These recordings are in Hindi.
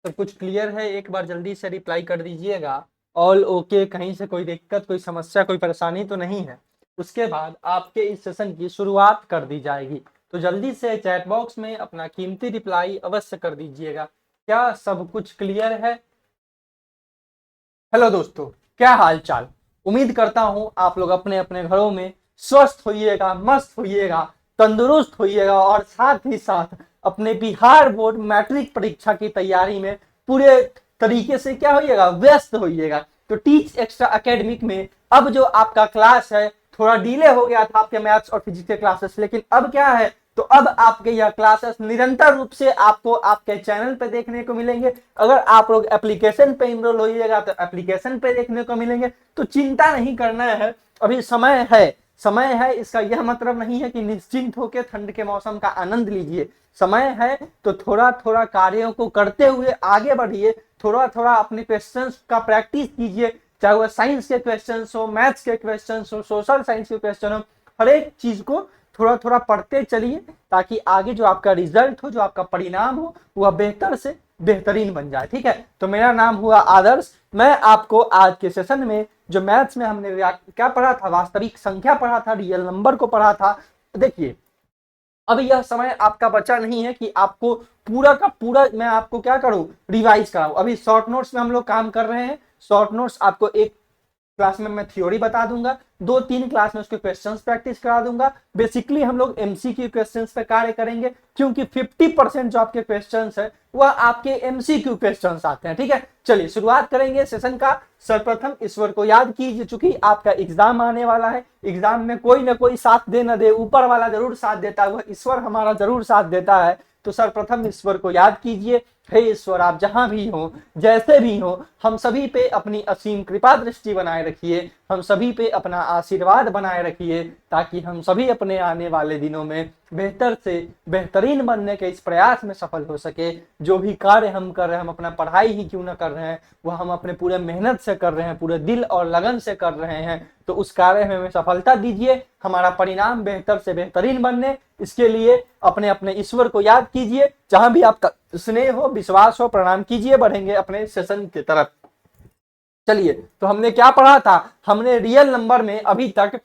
सब कुछ क्लियर है? एक बार जल्दी से रिप्लाई कर दीजिएगा। ऑल ओके, कहीं से कोई दिक्कत, कोई समस्या, कोई परेशानी तो नहीं है। उसके बाद आपके इस सेशन की शुरुआत कर दी जाएगी, तो जल्दी से चैट बॉक्स में अपना कीमती रिप्लाई अवश्य कर दीजिएगा। क्या सब कुछ क्लियर है? हेलो दोस्तों, क्या हाल चाल? उम्मीद करता हूं आप लोग अपने अपने घरों में स्वस्थ होइएगा, मस्त होइएगा, तंदुरुस्त होइएगा और साथ ही साथ अपने बिहार बोर्ड मैट्रिक परीक्षा की तैयारी में पूरे तरीके से क्या होइएगा, व्यस्त होइएगा। तो टीच एक्स्ट्रा एकेडमिक में अब जो आपका क्लास है, थोड़ा डिले हो गया था आपके मैथ्स और फिजिक्स के क्लासेस, लेकिन अब क्या है, तो अब आपके यह क्लासेस निरंतर रूप से आपको आपके चैनल पे देखने को मिलेंगे। अगर आप लोग एप्लीकेशन पे इनरोल होइएगा तो एप्लीकेशन पे देखने को मिलेंगे। तो चिंता नहीं करना है, अभी समय है। इसका यह मतलब नहीं है कि निश्चिंत होकर ठंड के मौसम का आनंद लीजिए। समय है तो थोड़ा थोड़ा कार्यों को करते हुए आगे बढ़िए, थोड़ा थोड़ा अपने क्वेश्चंस का प्रैक्टिस कीजिए, चाहे वह साइंस के क्वेश्चन हो, मैथ्स के क्वेश्चन हो, सोशल साइंस के क्वेश्चन हो, हर एक चीज को थोड़ा थोड़ा पढ़ते चलिए, ताकि आगे जो आपका रिजल्ट हो, जो आपका परिणाम हो, वह बेहतर से बेहतरीन बन जाए। ठीक है, तो मेरा नाम हुआ आदर्श। मैं आपको आज के सेशन में जो मैथ्स में हमने क्या पढ़ा था, वास्तविक संख्या पढ़ा था, रियल नंबर को पढ़ा था। देखिए, अब यह समय आपका बचा नहीं है कि आपको पूरा का पूरा मैं आपको क्या करूं, रिवाइज कराऊं। अभी शॉर्ट नोट्स में हम लोग काम कर रहे हैं। शॉर्ट नोट्स आपको एक क्लास में मैं थ्योरी बता दूंगा, 2-3 क्लास में उसके क्वेश्चंस प्रैक्टिस करा दूंगा। बेसिकली हम लोग एमसीक्यू क्वेश्चंस पे कार्य करेंगे, क्योंकि 50% जो आपके क्वेश्चंस है वह आपके एमसीक्यू क्वेश्चंस आते हैं। ठीक है, चलिए शुरुआत करेंगे सेशन का। सर्वप्रथम ईश्वर को याद कीजिए, चूंकि आपका एग्जाम आने वाला है। एग्जाम में कोई ना कोई साथ दे न दे, ऊपर वाला जरूर साथ देता है, वह ईश्वर हमारा जरूर साथ देता है। तो सर्वप्रथम ईश्वर को याद कीजिए। हे ईश्वर, आप जहां भी हो, जैसे भी हो, हम सभी पे अपनी असीम कृपा दृष्टि बनाए रखिए, हम सभी पे अपना आशीर्वाद बनाए रखिए, ताकि हम सभी अपने आने वाले दिनों में बेहतर से बेहतरीन बनने के इस प्रयास में सफल हो सके। जो भी कार्य हम कर रहे हैं, हम अपना पढ़ाई ही क्यों ना कर रहे हैं, वह हम अपने पूरे मेहनत से कर रहे हैं, पूरे दिल और लगन से कर रहे हैं। तो उस कार्य में हमें सफलता दीजिए, हमारा परिणाम बेहतर से बेहतरीन बनने। इसके लिए अपने अपने ईश्वर को याद कीजिए, जहां भी आपका स्नेह हो, विश्वास हो, प्रणाम कीजिए। बढ़ेंगे अपने सेशन की तरफ। चलिए, तो हमने क्या पढ़ा था? हमने रियल नंबर में अभी तक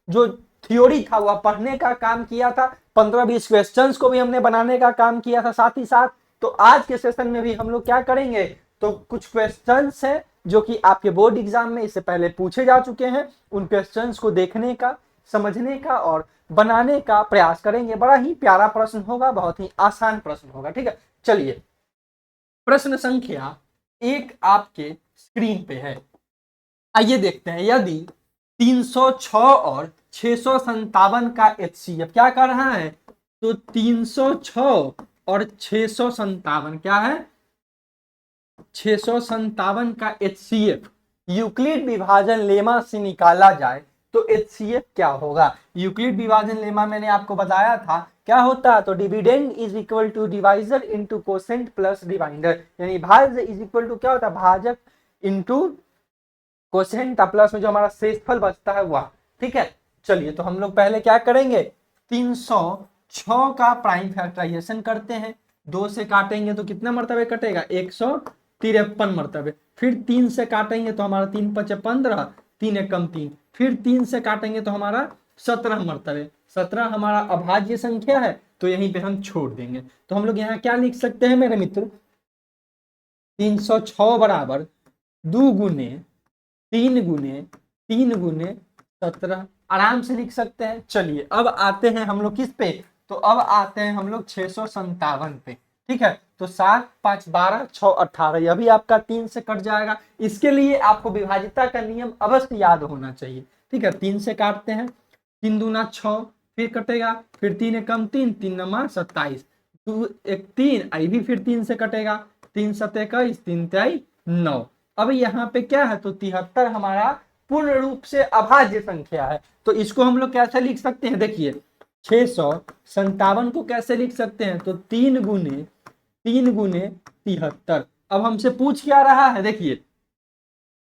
जो थ्योरी था वह पढ़ने का काम किया था, 15-20 क्वेश्चंस को भी हमने बनाने का काम किया था साथ ही साथ। तो आज के सेशन में भी हम लोग क्या करेंगे, तो कुछ क्वेश्चंस हैं जो कि आपके बोर्ड एग्जाम में इससे पहले पूछे जा चुके हैं, उन क्वेश्चंस को देखने का, समझने का और बनाने का प्रयास करेंगे। बड़ा ही प्यारा प्रश्न होगा, बहुत ही आसान प्रश्न होगा। ठीक है, चलिए, प्रश्न संख्या 1 आपके स्क्रीन पे है। आइए देखते हैं। यदि 306 और 657 का एचसीएफ क्या कर रहा है, तो 306 और 657 क्या है, 657 का एचसीएफ यूक्लिड विभाजन लेमा से निकाला जाए तो एचसीएफ क्या होगा। यूक्लिड विभाजन लेमा मैंने आपको बताया था क्या होता है, तो dividend is equal to divisor into quotient plus divider, यानी भाज्य इज इक्वल टू क्या होता है, भाजक इंटू कोसेंट प्लस में जो हमारा शेषफल बचता है वह। ठीक है, चलिए, तो हम लोग पहले क्या करेंगे, 306 का प्राइम फैक्टराइजेशन करते हैं। 2 से काटेंगे तो कितना मरतबे कटेगा, 153 मरतबे। फिर 3 से काटेंगे तो हमारा 3 5 15, 3 एकम 3। फिर 3 से काटेंगे तो हमारा 17 मरतबे। 17 हमारा अभाज्य संख्या है, तो यहीं पे हम छोड़ देंगे। तो हम लोग यहाँ क्या लिख सकते हैं मेरे मित्र, 306 बराबर 2 गुने 3 गुने 3 गुने 17, आराम से लिख सकते हैं। चलिए, अब आते हैं हम लोग किस पे, तो अब आते हैं हम लोग 657 पे। ठीक है, तो 7 5 12 6 18, यह भी आपका 3 से कट जाएगा। इसके लिए आपको विभाजिता का नियम अवश्य याद होना चाहिए। ठीक है, 3 से काटते हैं, 3 दूना 6, फिर कटेगा, फिर 3 एकम 3, 3 नमा 27, 2 1 3, आई भी फिर 3 से कटेगा, 3 7 21, 3 23 9। अब यहाँ पे क्या है, तो 73 हमारा पूर्ण रूप से अभाज्य संख्या है। तो इसको हम लोग कैसे लिख सकते हैं, देखिए, 657 को कैसे लिख सकते हैं, तो 3 गुने 73। अब हमसे पूछ क्या रहा है, देखिए,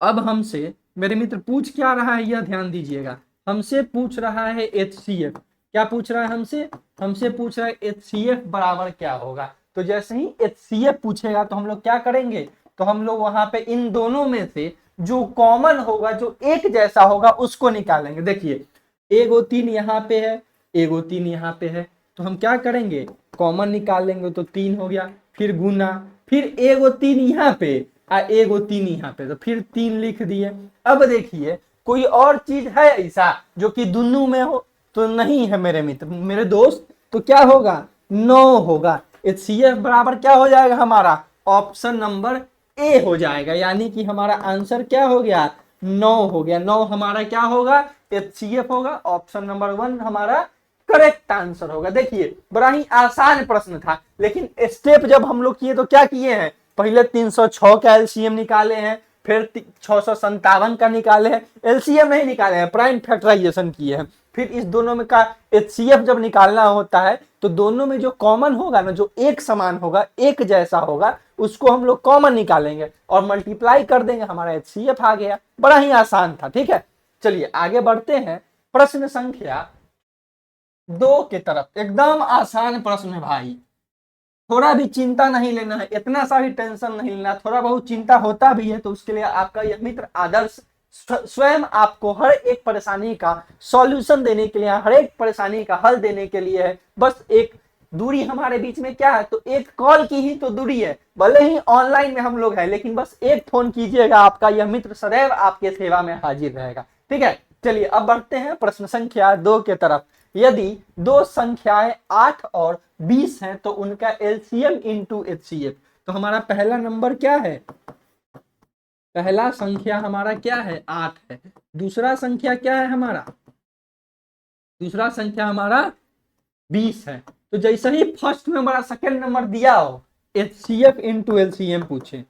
अब हमसे मेरे मित्र पूछ क्या रहा है, यह ध्यान दीजिएगा। हमसे पूछ रहा है एचसीएफ। क्या पूछ रहा है हमसे, हमसे पूछ रहा है एचसीएफ बराबर क्या होगा। तो तो जैसे ही HCF पूछेगा तो हम लोग क्या करेंगे, तो हम लोग वहां पे इन दोनों में से जो कॉमन होगा, जो एक जैसा होगा, उसको निकालेंगे। देखिए एगो 3 यहाँ पे है, एगो 3 यहाँ पे है, तो हम क्या करेंगे, कॉमन निकाल लेंगे, तो 3 हो गया, फिर गुना, फिर एगो 3 यहाँ पे और एगो 3 यहाँ पे, तो फिर 3 लिख दिए। अब देखिए कोई और चीज है ऐसा जो कि दोनों में हो, तो नहीं है मेरे मित्र, मेरे दोस्त, तो क्या होगा, 9 होगा। HCF बराबर क्या हो जाएगा हमारा, ऑप्शन नंबर ए हो जाएगा, यानी कि हमारा आंसर क्या हो गया, 9 हो गया। 9 हमारा क्या होगा, HCF होगा, ऑप्शन नंबर 1 हमारा करेक्ट आंसर होगा। देखिए बड़ा ही आसान प्रश्न था, लेकिन स्टेप जब हम लोग किए तो क्या किए हैं, पहले 306 का एलसीएम निकाले हैं, फिर 657 का निकाले हैं, एलसीएम नहीं निकाले हैं, प्राइम फैक्टराइजेशन किए हैं, फिर इस दोनों में का HCF जब निकालना होता है तो दोनों में जो कॉमन होगा ना, जो एक समान होगा, एक जैसा होगा, उसको हम लोग कॉमन निकालेंगे और मल्टीप्लाई कर देंगे, हमारा HCF आ गया। बड़ा ही आसान था, ठीक है। चलिए आगे बढ़ते हैं प्रश्न संख्या 2 की तरफ। एकदम आसान प्रश्न है भाई, थोड़ा भी चिंता नहीं लेना है, इतना सा भी टेंशन नहीं लेना, थोड़ा बहुत चिंता होता भी है तो उसके लिए आपका यह मित्र आदर्श स्वयं आपको हर एक परेशानी का सॉल्यूशन देने के लिए, हर एक परेशानी का हल देने के लिए है। बस एक दूरी हमारे बीच में क्या है, तो एक कॉल की ही तो दूरी है, भले ही ऑनलाइन में हम लोग हैं, लेकिन बस एक फोन कीजिएगा, आपका यह मित्र सदैव आपके सेवा में हाजिर रहेगा, ठीक है। चलिए अब बढ़ते हैं प्रश्न संख्या 2 के तरफ। यदि दो संख्याएं 8 और 20 हैं तो उनका एलसीएम इंटू HCF, तो हमारा पहला नंबर क्या है, पहला संख्या हमारा क्या है, 8 है। दूसरा संख्या क्या है हमारा, दूसरा संख्या हमारा 20 है। तो जैसे ही फर्स्ट नंबर और सेकेंड नंबर दिया हो, HCF इंटू LCM पूछे,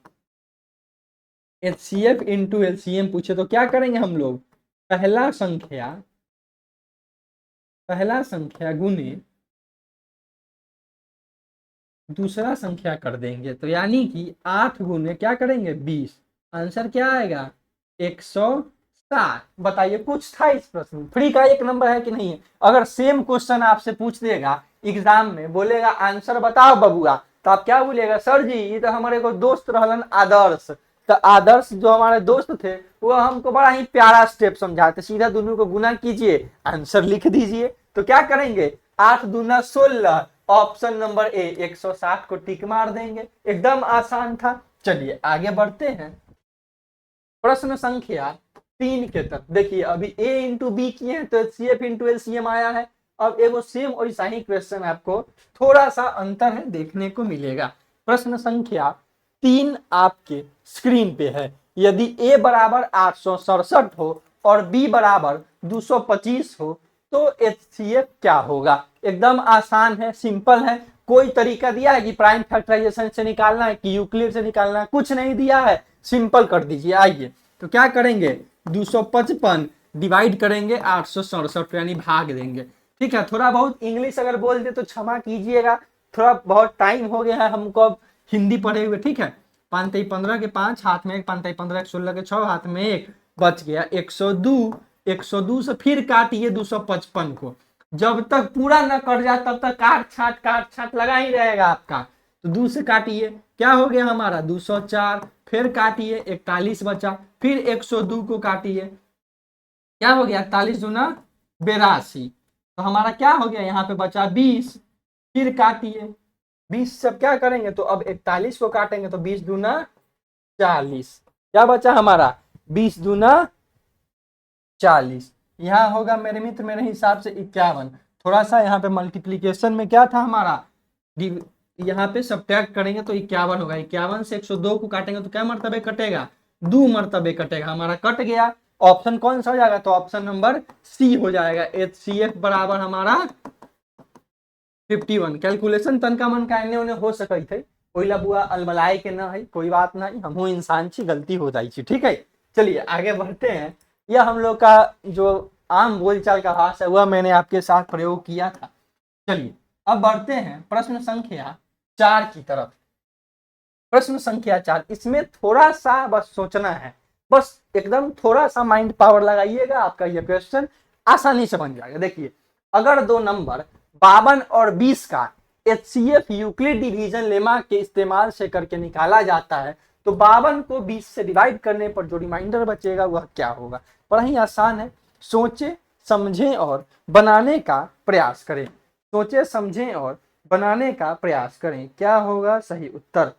HCF इंटू LCM पूछे, तो क्या करेंगे हम लोग, पहला संख्या गुने दूसरा संख्या कर देंगे, तो यानी कि 8 गुने क्या करेंगे 20, आंसर क्या आएगा 160। बताइए कुछ था इस प्रश्न, फ्री का एक नंबर है कि नहीं है। अगर सेम क्वेश्चन आपसे पूछ देगा एग्जाम में, बोलेगा आंसर बताओ बबुआ, तो आप क्या बोलिएगा, सर जी ये तो हमारे को दोस्त रहलन आदर्श, तो आदर्श जो हमारे दोस्त थे वो हमको बड़ा ही प्यारा स्टेप समझाते, सीधा दोनों को गुना कीजिए, आंसर लिख दीजिए। तो क्या करेंगे, 8 दूना 16, ऑप्शन नंबर ए 160 को टिक मार देंगे, एकदम आसान था। चलिए आगे बढ़ते हैं प्रश्न संख्या 3 के तरफ। देखिए अभी ए इंटू बी किए हैं तो HCF इंटू LCM आया है। अब एगो सेम वैसा ही क्वेश्चन आपको थोड़ा सा अंतर है देखने को मिलेगा। प्रश्न संख्या 3 आपके स्क्रीन पे है। यदि ए बराबर 867 हो और बी बराबर 225 हो तो HCF क्या होगा। एकदम आसान है, सिंपल है। कोई तरीका दिया है कि प्राइम फैक्टराइजेशन से निकालना है कि यूक्लिड से निकालना है, कुछ नहीं दिया है, सिंपल कर दीजिए। आइए तो क्या करेंगे, 255 डिवाइड करेंगे 867 यानी भाग देंगे, ठीक है। थोड़ा बहुत इंग्लिश अगर बोल दे तो क्षमा कीजिएगा, थोड़ा बहुत टाइम हो गया है हमको अब हिंदी पढ़े हुए, ठीक है। 5 3 15 के 5 हाथ में 1, 5 3 15 16 के 6 हाथ में 1 बच गया 102। 102 से फिर काटिए 255 को, जब तक पूरा न कट जाए तब तक काट छाट लगा ही रहेगा आपका। तो 2 से काटिए, क्या हो गया हमारा 204, फिर काटिए 41 बचा, फिर 102 को काटिए, क्या हो गया 41 दूना 82, तो हमारा क्या हो गया यहाँ पे बचा 20, फिर काटिए 20 से क्या करेंगे, तो अब 41 को काटेंगे तो 20 दूना 40, क्या बचा हमारा 20 दूना 40, यहाँ होगा मेरे मित्र मेरे हिसाब से 51। थोड़ा सा यहाँ पे मल्टीप्लीकेशन में क्या था हमारा, यहाँ पे सब्ट्रैक्ट करेंगे तो 51 होगा। 51 से 102 को काटेंगे तो क्या मरतबे कटेगा, 2 मरतबे कटेगा, हमारा कट गया। ऑप्शन कौन सा हो जाएगा, तो ऑप्शन नंबर सी हो जाएगा। HCF बराबर हमारा 51। कैलकुलेशन तनका मन का एने ओने हो सकई थे, ओइला बुआ अलमलाए के ना है, कोई बात नहीं, हमहू इंसान छी, गलती हो जाई छी, ठीक है। चलिए आगे बढ़ते हैं। यह हम लोग का जो आम बोलचाल का भाषा है वह मैंने आपके साथ प्रयोग किया था। चलिए अब बढ़ते हैं प्रश्न संख्या 4 की तरफ। प्रश्न संख्या 4, इसमें थोड़ा सा बस सोचना है, बस एकदम थोड़ा सा माइंड पावर लगाइएगा, आपका यह क्वेश्चन आसानी से बन जाएगा। देखिए अगर दो नंबर 52 और 20 का HCF यूक्लिड डिवीजन लेमा के इस्तेमाल से करके निकाला जाता है, तो 52 को 20 से डिवाइड करने पर जो रिमाइंडर बचेगा वह क्या होगा। बड़ा ही आसान है, सोचें समझें और बनाने का प्रयास करें। सोचें समझें और बनाने का प्रयास करें, क्या होगा सही उत्तर।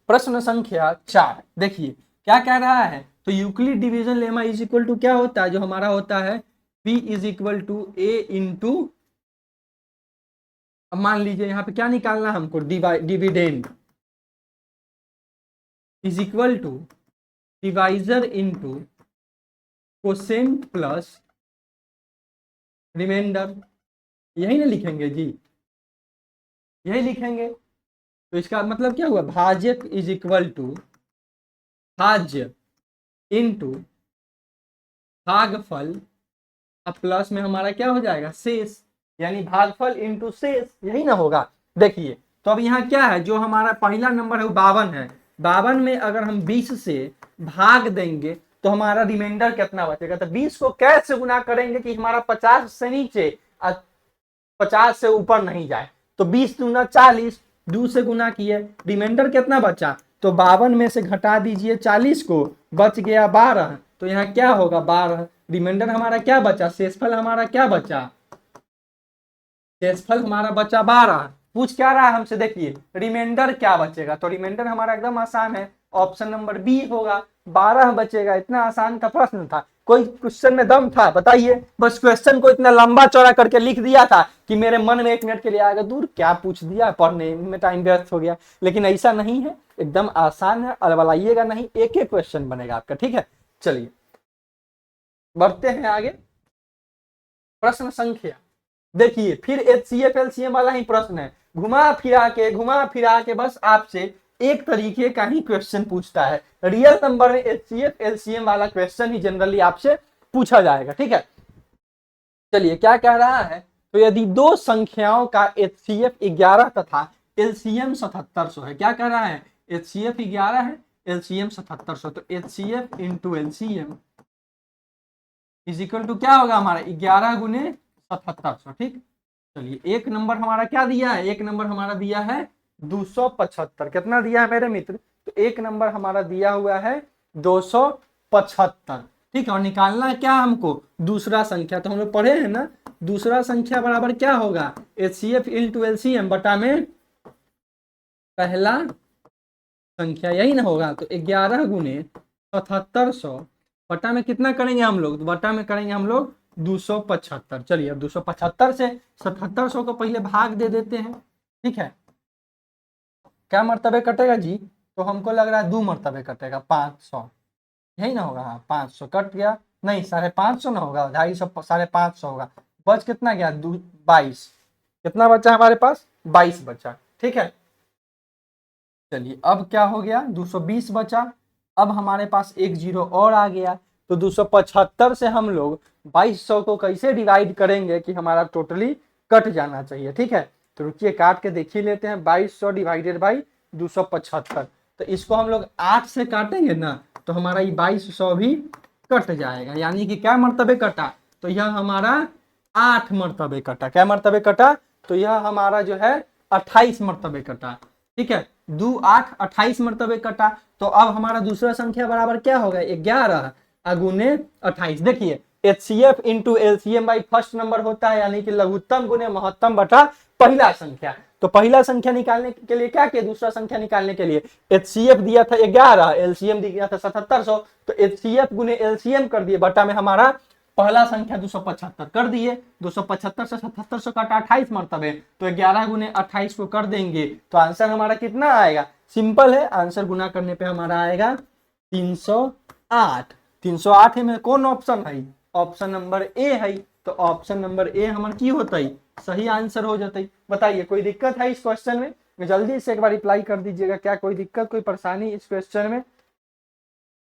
प्रश्न संख्या 4 देखिए क्या कह रहा है, तो Euclid division lemma is equal to क्या होता है, जो हमारा होता है P is equal to A into, अब मान लीजिए यहाँ पे क्या निकालना है हमको, dividend is equal to divisor into quotient plus remainder, यही ना लिखेंगे जी, यही लिखेंगे। तो इसका मतलब क्या हुआ, भाजक इज इक्वल टू भाज्य इंटू भागफल, अब प्लस में हमारा क्या हो जाएगा शेष, यानी भागफल इंटू शेष, यही ना होगा। देखिए तो अब यहाँ क्या है, जो हमारा पहला नंबर है वो 52 है, 52 में अगर हम 20 से भाग देंगे तो हमारा रिमाइंडर कितना बचेगा, तो 20 को कैसे गुना करेंगे कि हमारा 50 से नीचे 50 से ऊपर नहीं जाए, तो 20 दूना 40, 2 से गुना किए, रिमाइंडर कितना बचा, तो 52 में से घटा दीजिए 40 को, बच गया 12, तो यहाँ क्या होगा 12, रिमाइंडर हमारा क्या बचा, शेषफल हमारा क्या बचा, शेषफल हमारा बचा 12। पूछ क्या रहा है हमसे, देखिए रिमाइंडर क्या बचेगा, तो रिमाइंडर हमारा एकदम आसान है, ऑप्शन नंबर बी होगा, 12 बचेगा। इतना आसान का प्रश्न था, कोई क्वेश्चन में दम था बताइए, बस क्वेश्चन को इतना लंबा चौड़ा करके लिख दिया था कि मेरे मन में 1 मिनट के लिए आएगा, दूर क्या पूछ दिया, पढ़ने में टाइम व्यर्थ हो गया, लेकिन ऐसा नहीं है, एकदम आसान है, अलबलाइएगा नहीं, एक एक क्वेश्चन बनेगा आपका, ठीक है। चलिए बढ़ते हैं आगे, प्रश्न संख्या, देखिए फिर HCF LCM वाला ही प्रश्न है, घुमा फिरा के बस आपसे एक तरीके का ही क्वेश्चन पूछता है, रियल नंबर में HCF LCM वाला क्वेश्चन ही जनरली आपसे पूछा जाएगा, ठीक है। चलिए क्या कह रहा है, तो यदि दो संख्याओं का HCF 11 तथा LCM 7700 है, क्या कह रहा है, HCF 11 है, LCM 7700, तो HCF into LCM is equal to क्या होगा हमारा 11 गुने 7700, ठीक। चलिए एक नंबर हमारा क्या दिया है, एक नंबर हमारा दिया है 275, कितना दिया है मेरे मित्र, तो एक नंबर हमारा दिया हुआ है 275, ठीक है। और निकालना है क्या हमको, दूसरा संख्या, तो हम लोग पढ़े हैं ना, दूसरा संख्या बराबर क्या होगा, HCF इंटू LCM बटा में पहला संख्या, यही ना होगा, तो 11 गुने 7700 बटा में कितना करेंगे हम लोग, तो बटा में करेंगे हम लोग 275। चलिए अब 275 से 7700 को पहले भाग दे देते हैं, ठीक है। क्या मर्तबे कटेगा जी, तो हमको लग रहा है 2 मर्तबे कटेगा, 500, यही ना होगा, हाँ 500 कट गया, नहीं 550 ना होगा, 250 550 होगा, बच कितना गया 22, कितना बचा हमारे पास 22 बचा, ठीक है। चलिए अब क्या हो गया 220 बचा, अब हमारे पास एक जीरो और आ गया, तो 275 से हम लोग 2200 को कैसे डिवाइड करेंगे कि हमारा टोटली कट जाना चाहिए, ठीक है। तो रुकिए काट के देख ही लेते हैं, 2200 डिवाइडेड बाई 275, तो इसको हम लोग 8 से काटेंगे ना, तो हमारा ये 2200 भी कट जाएगा, यानी कि क्या मर्तबे कटा, तो यह हमारा 8 मर्तबे कटा, क्या मर्तबे कटा, तो यह हमारा जो है 28 मर्तबे कटा, ठीक है। 2 8 28 मर्तबे कटा, तो अब हमारा दूसरा संख्या बराबर क्या होगा 11 गुने 28। देखिए HCF into LCM by first number होता है, यानी कि लघुत्तम गुने महत्तम बटा पहला संख्या, तो पहला संख्या निकालने के लिए क्या किया, दूसरा संख्या निकालने के लिए HCF दिया था 11, LCM दिया था 7700, तो HCF गुने LCM कर दिए, बटा में हमारा पहला संख्या 275 कर दिए, 275 से 7700 काटा 28 मर्तबे, तो 11 गुने 28 को कर देंगे, तो आंसर हमारा कितना आएगा, सिंपल है, आंसर गुना करने पे हमारा आएगा 308। 308 में कौन ऑप्शन है, ऑप्शन नंबर ए है, तो ऑप्शन नंबर ए हमारा की होता है, सही आंसर हो जाता है। बताइए कोई दिक्कत है इस क्वेश्चन में, जल्दी से एक बार रिप्लाई कर दीजिएगा, क्या कोई दिक्कत कोई परेशानी इस क्वेश्चन में।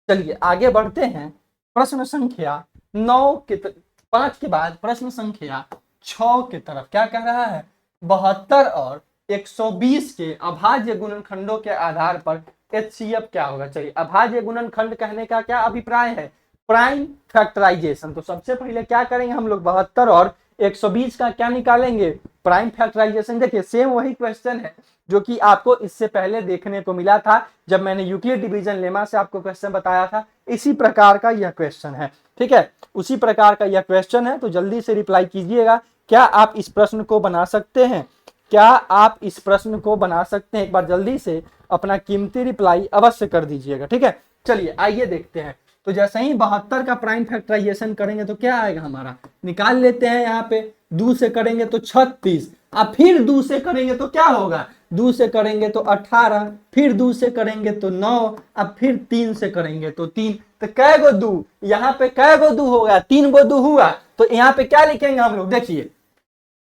चलिए आगे बढ़ते हैं, प्रश्न संख्या 5 के बाद प्रश्न संख्या 6 की तरफ, क्या कह रहा है, 72 और 120 के अभाज्य गुणनखंडों के आधार पर HCF क्या होगा। चलिए अभाज्य गुणनखंड कहने का क्या अभिप्राय है, प्राइम फैक्टराइजेशन, तो सबसे पहले क्या करेंगे हम लोग 72 और 120 का क्या निकालेंगे, प्राइम फैक्टराइजेशन। देखिए सेम वही क्वेश्चन है जो कि आपको इससे पहले देखने को मिला था जब मैंने यूक्लिड डिवीजन लेमा से आपको क्वेश्चन बताया था। इसी प्रकार का यह क्वेश्चन है, ठीक है, उसी प्रकार का यह क्वेश्चन है। तो जल्दी से रिप्लाई कीजिएगा, क्या आप इस प्रश्न को बना सकते हैं, क्या आप इस प्रश्न को बना सकते हैं? एक बार जल्दी से अपना कीमती रिप्लाई अवश्य कर दीजिएगा, ठीक है। चलिए आइए देखते हैं। तो जैसे ही 72 का प्राइम फैक्टराइजेशन करेंगे तो क्या आएगा हमारा, निकाल लेते हैं। यहाँ पे 2 से करेंगे तो 36, अब फिर 2 से करेंगे तो क्या होगा, 2 से करेंगे तो 18, फिर 2 से करेंगे तो 9, अब फिर 3 से करेंगे तो 3। तो कै गो 2, यहाँ पे कै गो 2 हो गया, 3 गो 2 हुआ। तो यहाँ पे क्या लिखेंगे हम लोग, देखिए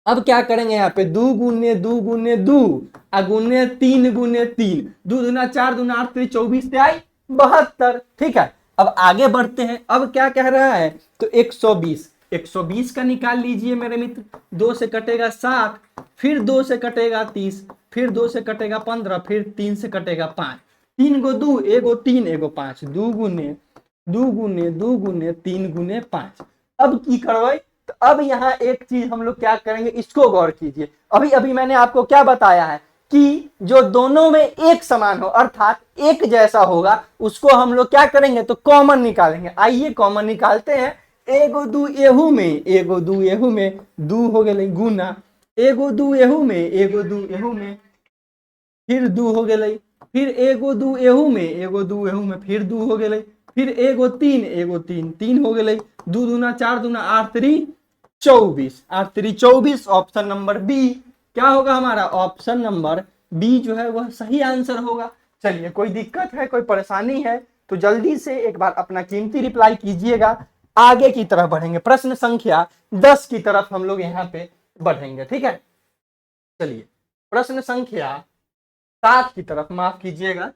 अब क्या करेंगे, यहाँ पे 2 गुने 2 गुने 2 गुने 3 गुने 3, 2 दूना 4 दूना 8 3 24 आई 72, ठीक है। अब आगे बढ़ते हैं, अब क्या कह रहा है, तो 120 का निकाल लीजिए मेरे मित्र। 2 से कटेगा 7, फिर 2 से कटेगा 30, फिर 2 से कटेगा 15, फिर 3 से कटेगा 5, 3 गो 2 एगो 3 एगो 5, 2 गुने 2 गुने 2 गुने 3 गुने 5। अब की करवाई, तो अब यहाँ एक चीज हम लोग क्या करेंगे, इसको गौर कीजिए। अभी अभी मैंने आपको क्या बताया है कि जो दोनों में एक समान हो अर्थात एक जैसा होगा उसको हम लोग क्या करेंगे, तो कॉमन निकालेंगे। आइए कॉमन निकालते हैं। एगो 2 एहू में, एगो 2 एहू में, 2 हो गए गुना, एगो 2 एहू में, एगो 2 एहू में, फिर 2 हो गए, फिर एगो 2 एहू में, एगो 2 एहू में, फिर 2 हो गए, फिर एगो 3 एगो 3, 3 हो गए, 2 दूना 4 दूना 8 3 24, 8 3 24। ऑप्शन नंबर बी क्या होगा हमारा, ऑप्शन नंबर बी जो है वह सही आंसर होगा। चलिए कोई दिक्कत है, कोई परेशानी है तो जल्दी से एक बार अपना कीमती रिप्लाई कीजिएगा। आगे की तरफ बढ़ेंगे, प्रश्न संख्या 10 की तरफ हम लोग यहाँ पे बढ़ेंगे, ठीक है। चलिए प्रश्न संख्या 7 की तरफ, माफ कीजिएगा,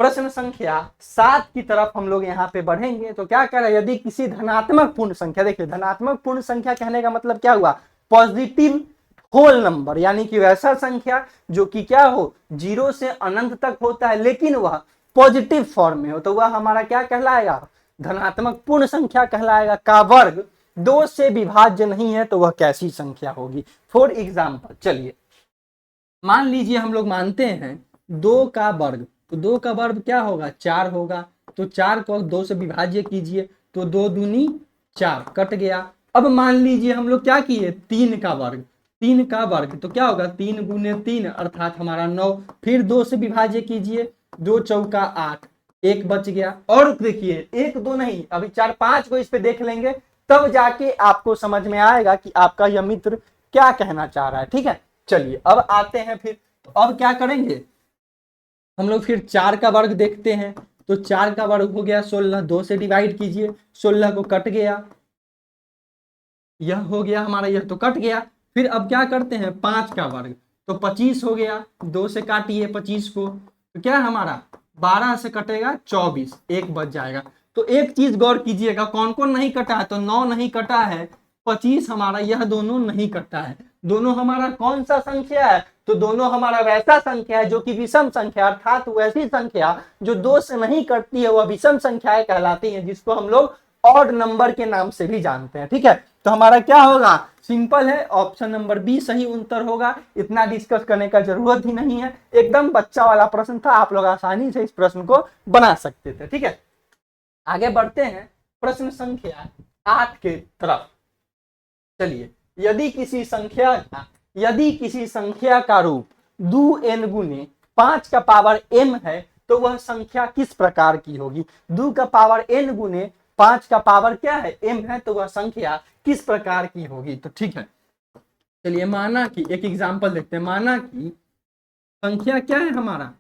प्रश्न संख्या 7 की तरफ हम लोग यहाँ पे बढ़ेंगे। तो क्या कह रहा है, यदि किसी धनात्मक पूर्ण संख्या, देखिए धनात्मक पूर्ण संख्या कहने का मतलब क्या हुआ, पॉजिटिव होल नंबर, यानी कि वैसा संख्या जो कि क्या हो 0 से अनंत तक होता है लेकिन वह पॉजिटिव फॉर्म में हो, तो वह हमारा क्या कहलाएगा, धनात्मक पूर्ण संख्या कहलाएगा। का वर्ग 2 से विभाज्य नहीं है तो वह कैसी संख्या होगी। फॉर एग्जाम्पल चलिए मान लीजिए हम लोग मानते हैं 2 का वर्ग, तो 2 का वर्ग क्या होगा, 4 होगा। तो 4 को 2 से विभाज्य कीजिए तो 2 दूनी 4 कट गया। अब मान लीजिए हम लोग क्या किए, 3 का वर्ग, 3 का वर्ग तो क्या होगा, 3 गुने 3 अर्थात हमारा 9, फिर 2 से विभाज्य कीजिए, 2 चौका 8, 1 बच गया। और देखिए 1 2 नहीं, अभी 4 5 को इस पे देख लेंगे तब जाके आपको समझ में आएगा कि आपका यह मित्र क्या कहना चाह रहा है, ठीक है। चलिए अब आते हैं फिर, तो अब क्या करेंगे हम लोग, फिर 4 का वर्ग देखते हैं। तो 4 का वर्ग हो गया 16, 2 से डिवाइड कीजिए, 16 को कट गया, यह हो गया हमारा, यह तो कट गया। फिर अब क्या करते हैं 5 का वर्ग, तो 25 हो गया, 2 से काटिए 25 को, तो क्या हमारा 12 से कटेगा 24, 1 बच जाएगा। तो एक चीज गौर कीजिएगा, कौन कौन नहीं कटा है, तो 9 नहीं कटा है, 25 हमारा, यह दोनों नहीं कटा है। दोनों हमारा कौन सा संख्या है, तो दोनों हमारा वैसा संख्या है जो कि विषम संख्या, अर्थात वैसी संख्या जो 2 से नहीं कटती है वह विषम संख्याएं कहलाती हैं, जिसको हम लोग ऑड नंबर के नाम से भी जानते हैं, ठीक है। तो हमारा क्या होगा, सिंपल है, ऑप्शन नंबर बी सही उत्तर होगा। इतना डिस्कस करने का जरूरत ही नहीं है, एकदम बच्चा वाला प्रश्न था, आप लोग आसानी से इस प्रश्न को बना सकते थे, ठीक है। आगे बढ़ते हैं प्रश्न संख्या 8 के तरफ। चलिए यदि किसी संख्या का रूप 2n गुने 5 का पावर m है तो वह संख्या किस प्रकार की होगी। 2 का पावर n गुने 5 का पावर क्या है, m है, तो वह संख्या किस प्रकार की होगी। तो ठीक है, चलिए माना कि एक एग्जांपल देखते हैं, माना कि संख्या क्या है हमारा